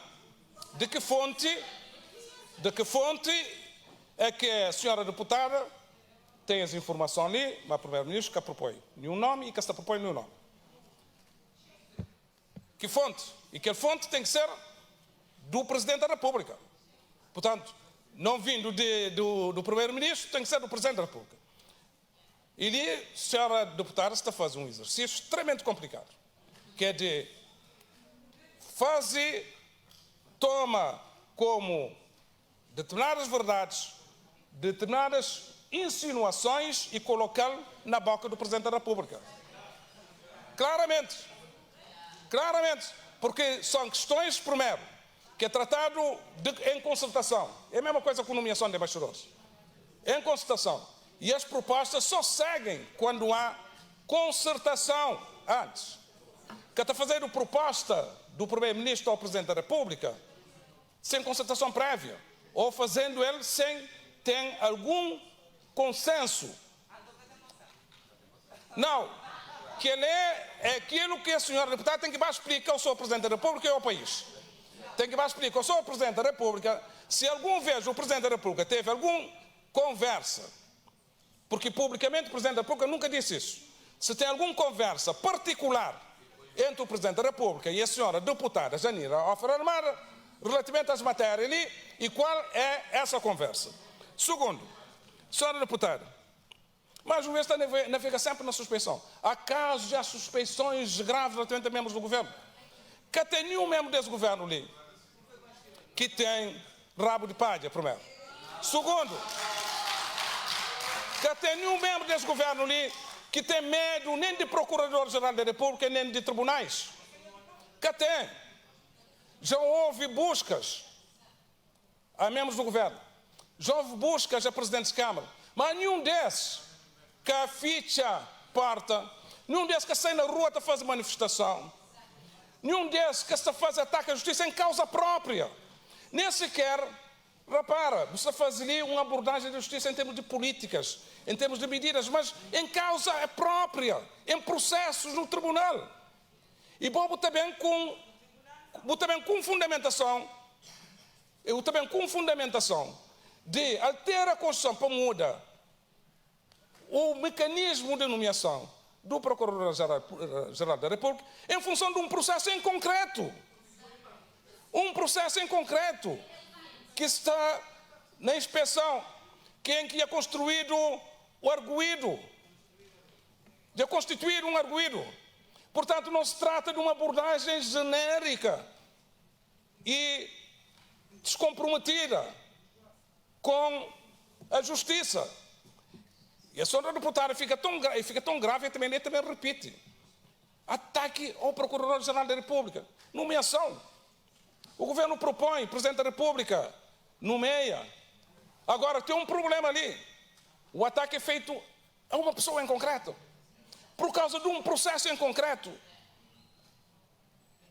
[SPEAKER 1] de que fonte é que a senhora deputada tem as informações ali, mas o Primeiro-Ministro que propõe nenhum nome e que está propõe nenhum nome. Que fonte? E que fonte tem que ser do Presidente da República. Portanto, não vindo do Primeiro-Ministro, tem que ser do Presidente da República. E ali, a senhora deputada está a fazer um exercício extremamente complicado, que é de toma como determinadas verdades, determinadas insinuações e colocá-lo na boca do Presidente da República. Claramente, porque são questões, primeiro, que é tratado em concertação. É a mesma coisa com nomeação de embaixadores. Em concertação. E as propostas só seguem quando há concertação antes. Que está fazendo proposta do Primeiro-Ministro ao Presidente da República sem concertação prévia, ou fazendo ele sem ter algum consenso. Não. Que ele é aquilo que a senhora deputada tem que explicar ao Sr. Presidente da República e ao país. Tem que explicar ao Sr. Presidente da República se alguma vez o Presidente da República teve alguma conversa, porque publicamente o Presidente da República nunca disse isso. Se tem alguma conversa particular entre o Presidente da República e a senhora deputada Janira Alfararmara relativamente às matérias ali, e qual é essa conversa. Segundo, senhora deputada, mas o governo está navega sempre na suspeição. Há casos e há suspeições graves relativamente a membros do governo. Que tem nenhum membro desse governo ali que tem rabo de palha, primeiro. Segundo, que tem nenhum membro desse governo ali que tem medo nem de Procurador-Geral da República, nem de tribunais. Que tem. Já houve buscas a membros do governo. Já houve buscas a presidentes de Câmara. Mas nenhum desses que a ficha parta, nenhum desses que sai na rua para fazer manifestação, nenhum desses que se faz ataque à justiça em causa própria. Nem sequer, repara, você faz ali uma abordagem da justiça em termos de políticas, em termos de medidas, mas em causa própria, em processos no tribunal. E bom, também com fundamentação, de alterar a Constituição para mudar o mecanismo de nomeação do Procurador-Geral da República em função de um processo em concreto. Um processo em concreto que está na inspeção, em que é construído o arguido, de constituir um arguido. Portanto, não se trata de uma abordagem genérica e descomprometida com a justiça. E a senhora deputada fica tão grave e também repite. Ataque ao Procurador-Geral da República. Nomeação. O governo propõe, o Presidente da República nomeia. Agora, tem um problema ali. O ataque é feito a uma pessoa em concreto. Por causa de um processo em concreto.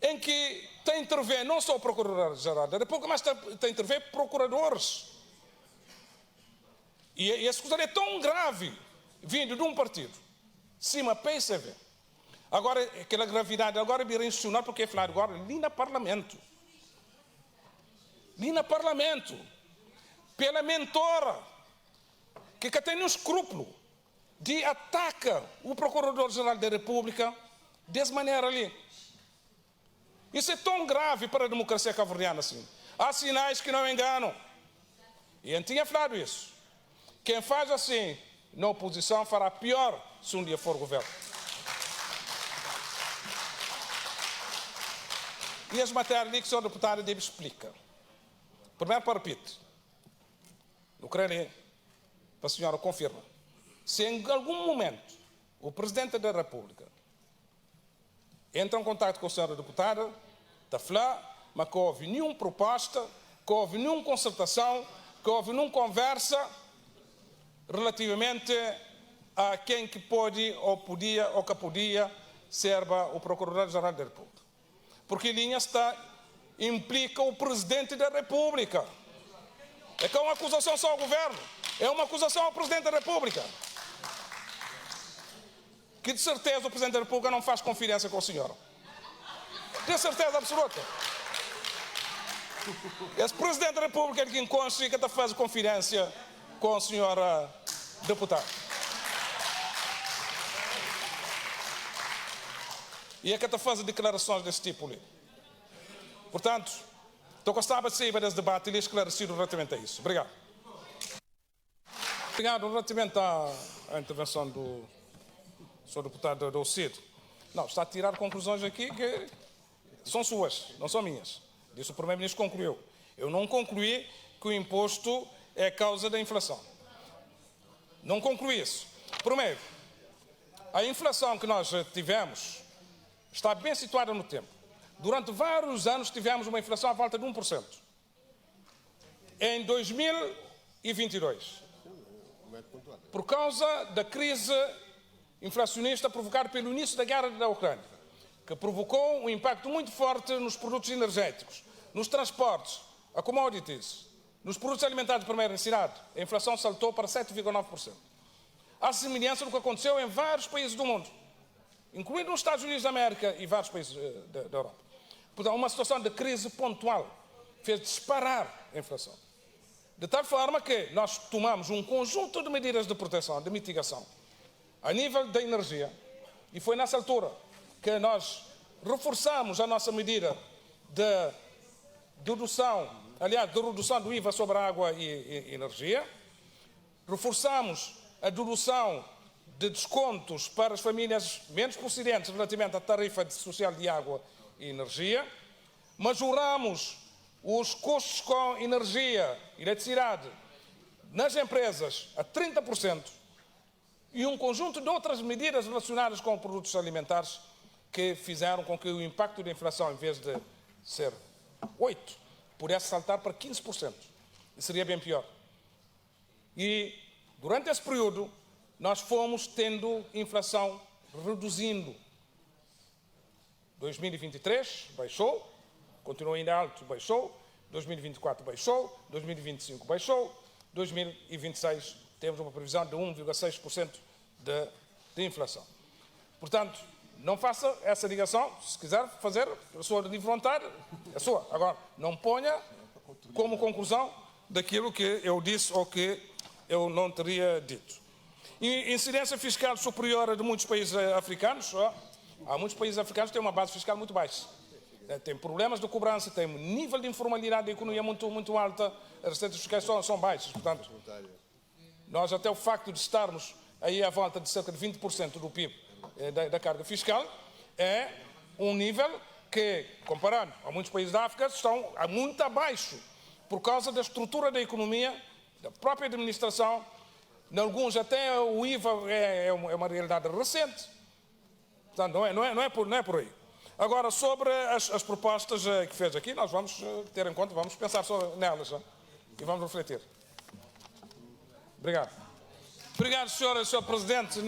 [SPEAKER 1] Em que tem a intervir não só o Procurador-Geral da República, mas tem a intervir procuradores. E esse coisa é tão grave, vindo de um partido, cima PSV. Agora, aquela gravidade, agora me institucional, porque é falar agora, ali no Parlamento. Ali no Parlamento, pela mentora, que tem um escrúpulo de atacar o Procurador-Geral da República dessa maneira ali. Isso é tão grave para a democracia cabo-verdiana assim. Há sinais que não enganam. E eu tinha falado isso. Quem faz assim na oposição fará pior se um dia for governo. E as matérias ali que o senhor deputado deve explicar. Primeiro, para repito. Não quero ler. Para a senhora confirma. Se em algum momento o Presidente da República entra em contato com a senhora deputada, está a falar mas que houve nenhuma proposta, que houve nenhuma concertação, que houve nenhuma conversa relativamente a quem que pode ou podia ou que podia ser o Procurador-Geral da República. Porque a linha implica o Presidente da República. É que é uma acusação só ao Governo, é uma acusação ao Presidente da República. Que de certeza o Presidente da República não faz confidência com o senhor. De certeza absoluta. Esse Presidente da República é quem consta e que faz confidência com o senhor deputado. E é que faz declarações desse tipo ali. Portanto, estou gostava de sair desse debate e lhe esclarecido relativamente a isso. Obrigado. Obrigado. Relativamente à intervenção do senhor deputado do CID. Não, está a tirar conclusões aqui que são suas, não são minhas. Disse o Primeiro-Ministro concluiu. Eu não concluí que o imposto é causa da inflação. Não concluí isso. Primeiro, a inflação que nós tivemos está bem situada no tempo. Durante vários anos tivemos uma inflação à volta de 1%. Em 2022, por causa da crise inflacionista provocada pelo início da guerra da Ucrânia, que provocou um impacto muito forte nos produtos energéticos, nos transportes, a commodities, nos produtos alimentares de primeira necessidade, a inflação saltou para 7,9%. À semelhança do que aconteceu em vários países do mundo, incluindo os Estados Unidos da América e vários países da Europa. Portanto, uma situação de crise pontual fez disparar a inflação. De tal forma que nós tomamos um conjunto de medidas de proteção, de mitigação, a nível da energia, e foi nessa altura que nós reforçamos a nossa medida de redução do IVA sobre a água e energia, reforçamos a dedução de descontos para as famílias menos procedentes relativamente à tarifa social de água e energia, majoramos os custos com energia e eletricidade nas empresas a 30%, e um conjunto de outras medidas relacionadas com produtos alimentares que fizeram com que o impacto da inflação, em vez de ser 8%, pudesse saltar para 15%. E seria bem pior. E durante esse período, nós fomos tendo inflação reduzindo. 2023 baixou, continuou ainda alto, baixou. 2024 baixou, 2025 baixou, 2026 temos uma previsão de 1,6% de inflação. Portanto, não faça essa ligação. Se quiser fazer, a sua livre vontade, é sua. Agora, não ponha como conclusão daquilo que eu disse ou que eu não teria dito. Incidência fiscal superior a de muitos países africanos. Há muitos países africanos que têm uma base fiscal muito baixa. Tem problemas de cobrança, tem um nível de informalidade da economia muito alta, as receitas fiscais são baixas. Portanto, nós até o facto de estarmos aí à volta de cerca de 20% do PIB da carga fiscal é um nível que, comparado a muitos países da África, estão muito abaixo por causa da estrutura da economia, da própria administração. Em alguns até o IVA é uma realidade recente. Portanto, não é por aí. Agora, sobre as propostas que fez aqui, nós vamos ter em conta, vamos pensar nelas e vamos refletir. Obrigado. Obrigado, Sr. Presidente.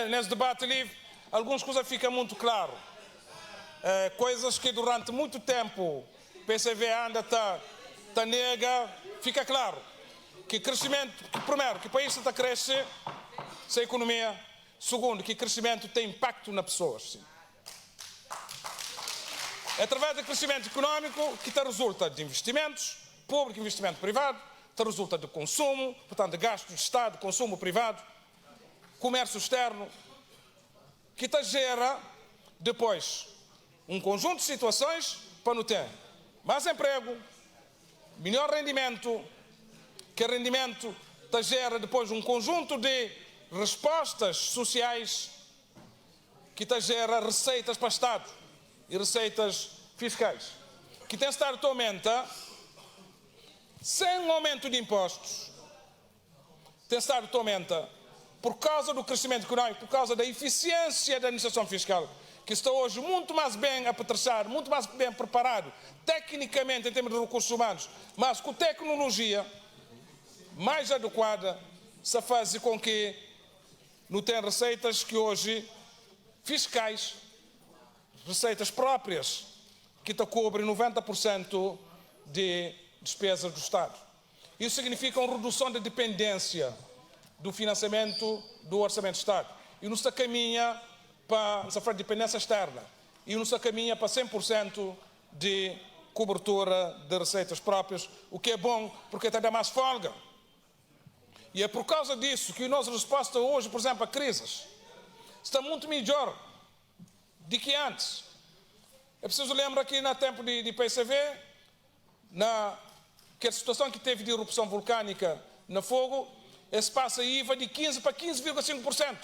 [SPEAKER 1] Nesse debate livre, algumas coisas ficam muito claras. Coisas que durante muito tempo o PCV anda tá nega, fica claro que crescimento, primeiro, que o país está a crescer, sem economia. Segundo, que crescimento tem impacto nas pessoas. Sim. É através do crescimento económico que resulta de investimentos, público e investimento privado, que resulta de consumo, portanto, de gasto de Estado, consumo privado, comércio externo, que gera depois um conjunto de situações para não ter mais emprego, melhor rendimento, que rendimento gera depois um conjunto de respostas sociais que gera receitas para o Estado e receitas fiscais, que tem estado atualmente sem um aumento de impostos, tem estado atualmente por causa do crescimento económico, por causa da eficiência da administração fiscal que está hoje muito mais bem apetrechado, muito mais bem preparado, tecnicamente em termos de recursos humanos, mas com tecnologia mais adequada, se faz com que não tem receitas que hoje, fiscais, receitas próprias, que te cobrem 90% de despesas do Estado. Isso significa uma redução da dependência do financiamento do Orçamento do Estado. E não se caminha para a dependência externa. E não se caminha para 100% de cobertura de receitas próprias, o que é bom porque te dá mais folga. E é por causa disso que a nossa resposta hoje, por exemplo, a crises, está muito melhor do que antes. É preciso lembrar que no tempo de PCV, que a situação que teve de erupção vulcânica no fogo, esse passa IVA de 15% para 15,5%.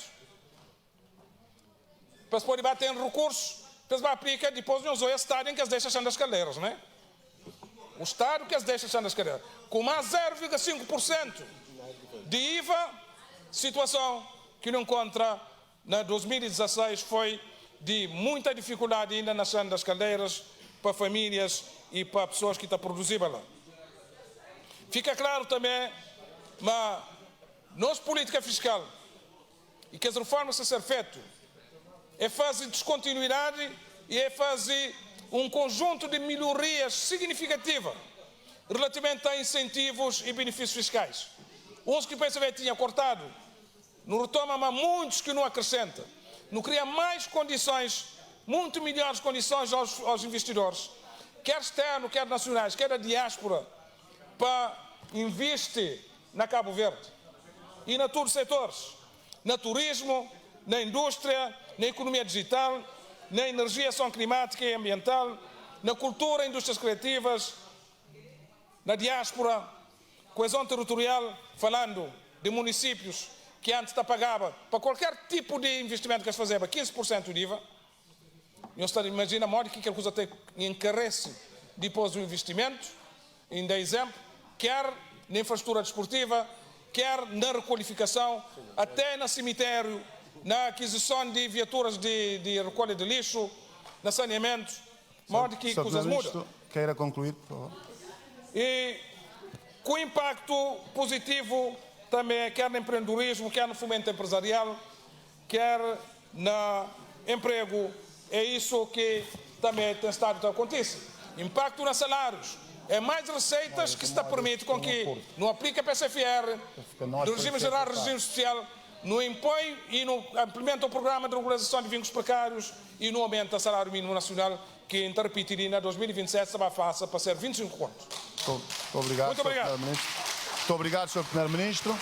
[SPEAKER 1] Para se poder bater em recursos, para se aplicar depois não usou o Estado em que as deixa achando as cadeiras, né? O Estado que as deixa achando as cadeiras. Com mais 0,5% de IVA, situação que não encontra na 2016 foi de muita dificuldade ainda na chão das caldeiras para famílias e para pessoas que estão produzindo lá. Fica claro também, mas nossa política fiscal e que as reformas a ser feitas é fazer descontinuidade e é fazer um conjunto de melhorias significativas relativamente a incentivos e benefícios fiscais. Uns que o PSV tinha cortado, não retoma, mas muitos que não acrescenta. Não cria mais condições, muito melhores condições aos investidores, quer externos, quer nacionais, quer da diáspora, para investir na Cabo Verde. E na todos os setores, no turismo, na indústria, na economia digital, na energia, ação climática e ambiental, na cultura, indústrias criativas, na diáspora, coesão territorial, falando de municípios que antes pagava para qualquer tipo de investimento que se fazia 15% de IVA. Imagina a modo que aquela coisa até encarece depois do investimento, ainda exemplo, quer na infraestrutura desportiva, quer na requalificação, até no cemitério, na aquisição de viaturas de recolha de lixo, no saneamento, modo que coisas mudam.
[SPEAKER 2] Queira concluir, por favor.
[SPEAKER 1] E com impacto positivo também, quer no empreendedorismo, quer no fomento empresarial, quer no emprego, é isso que também tem estado a acontecer. Impacto nos salários. É mais receitas que se permite com que não aplica PSFR, do regime geral, regime especial, não impõe e não implementa o programa de regularização de vínculos precários e não aumenta o salário mínimo nacional, que em repetirina 2027 se vai fazer para ser 25 contos.
[SPEAKER 2] Muito obrigado,
[SPEAKER 1] Muito obrigado.
[SPEAKER 2] Muito obrigado, Sr. Primeiro-Ministro.